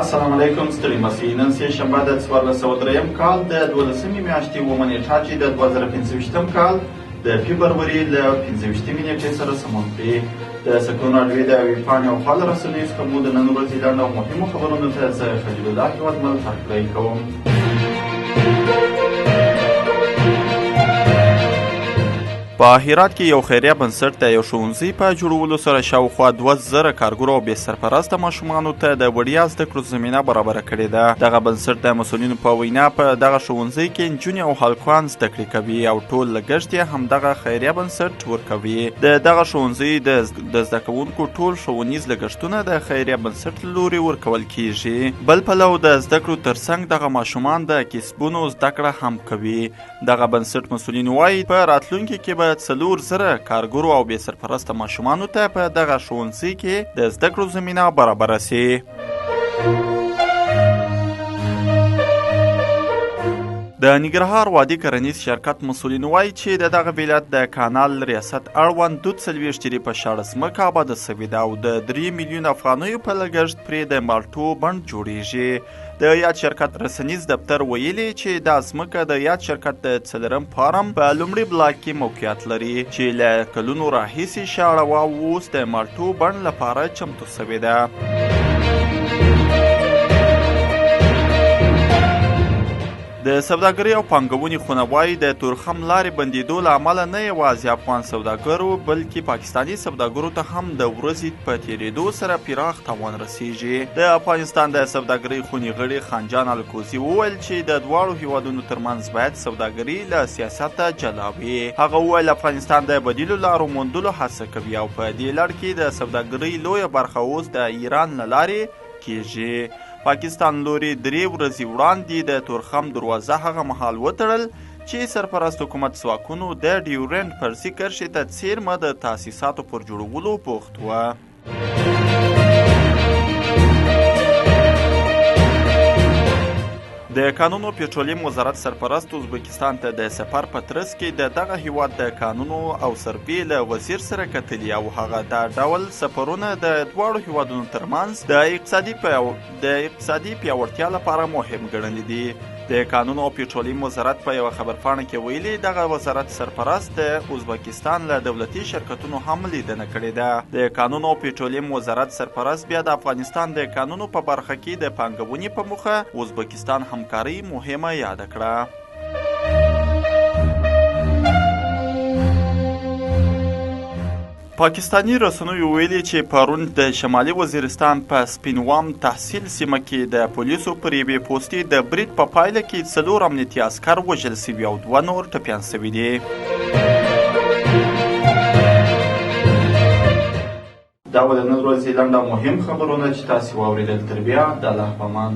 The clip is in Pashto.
السلام علیکم ستړي مسئ نن سه شنبه د 1403 کال د 12مې میاشتې اوومه نیټه چې د 2025 کال د فبروري له 15 نیټې سره سمون دی. د سکون راډیو د ویبپاڼې او خپل رسنیو څخه مو د نن ورځې لنډ او مهمو خبرونو ته زه خلیل الله هیوادمل هرکلی کوم. په هرات کې یو خیریه بنسټ د یو ښوونځي په جوړولو سره شاوخوا 2000 کارګرو او بې سرپرسته ماشومانو ته د وړیا زده کړو زمینه برابره کړې ده. دغه بنسټ د مسؤلینو په وینا په دغه ښوونځي کې نجونې او هلکان زده کړې کوي او ټول لګښت یې همدغه خیریه بنسټ ورکوي. د دغه ښوونځي د زده کوونکو ټول ښوونیز لګښتونه د خیریه بنسټ له لورې ورکول کیږي. بل پلو د زده کړو ترڅنګ دغه ماشومان د کسبونو زده کړه هم کوي. دغه بنسټ مسؤلین وایي په راتلونکي کې به 4,000 کارګرو او بې سرپرسته ماشومانو ته په دغه ښوونځي کې د زده کړو زمینه برابره سي. د ننګرهار وادي کرنیز شرکت مسؤلین وایي چې د دغه ولایت د کانال ریاست اړوند 42 په شاړه ځمکه آباده سوې ده او د 3 میلیون افغانیو په لګښت پرې د مالټو بڼ جوړیږي. د یاد شرکت رسنیز دفتر ویلي چې دا ځمکه د یاد شرکت د څلرم فارم په لومړي بلاک کې موقعیت لري چې له کلونو راهیسې شاړه وه او اوس د مالټو بڼ لپاره چمتو سوې ده. د سوداګرۍ او پانګونې خونه وایي د تورخم لارې بندېدو له امله نه یوازې افغان سوداګرو بلکې پاکستاني سوداګرو ته هم د ورځې په تېرېدو سره پراخ تاوان رسیږي. د افغانستان د سوداګرۍ خونې غړي خانجان الکوزي وویل چې د دواړو هیوادونو ترمنځ باید سوداګري له سیاسته جلا وي. هغه وویل افغانستان د بدیلو لارو موندلو هڅه کوي او په دې لړ کې د سوداګرۍ لویه برخه اوس د ایران له لارې کیږي. پاکستان لوري 3 ورځې وړاندې د تورخم دروازه هغه مهال وتړل چې سرپرست حکومت ځواکونو د ډیورنډ فرضي کرښې ته څیرمه د تاسیساتو پر جوړولو بوخت وه. د قانون او پټرولیم وزارت سرپرست ازبکستان ته د سفر په ترڅ کې د دغه هیواد د قانونو او سروې له وزیر سره کتلي او هغه دا ډول سفرونه د دواړو هیوادونو ترمنځ د اقتصادي پیاوړتیا لپاره مهم ګڼلي دي. د قانون او پټرولیم وزارت په یوه خبرپاڼه کې ویلي دغه وزارت سرپرست د ازبکستان له دولتي شرکتونو هم لیدنه کړې ده. د قانون او پټرولیم وزارت سرپرست بیا د افغانستان د قانونو په برخه کې د پانګونې په موخه ازبکستان همکاري مهمه یاده کړه. پاکستانی رسنیو ویلي چې پرون د شمالي وزیرستان په سپینوام تحصیل سیمه کې د پولیسو پر یوې پوستې د برید په پایله کې 4 امنیتي عسکر وژل سوي او 2 نور ټپیان سوي دي. دا و د نن ورځې لنډ او مهم خبرونه چې تاسې واورېدل. تر بیا د الله په امان.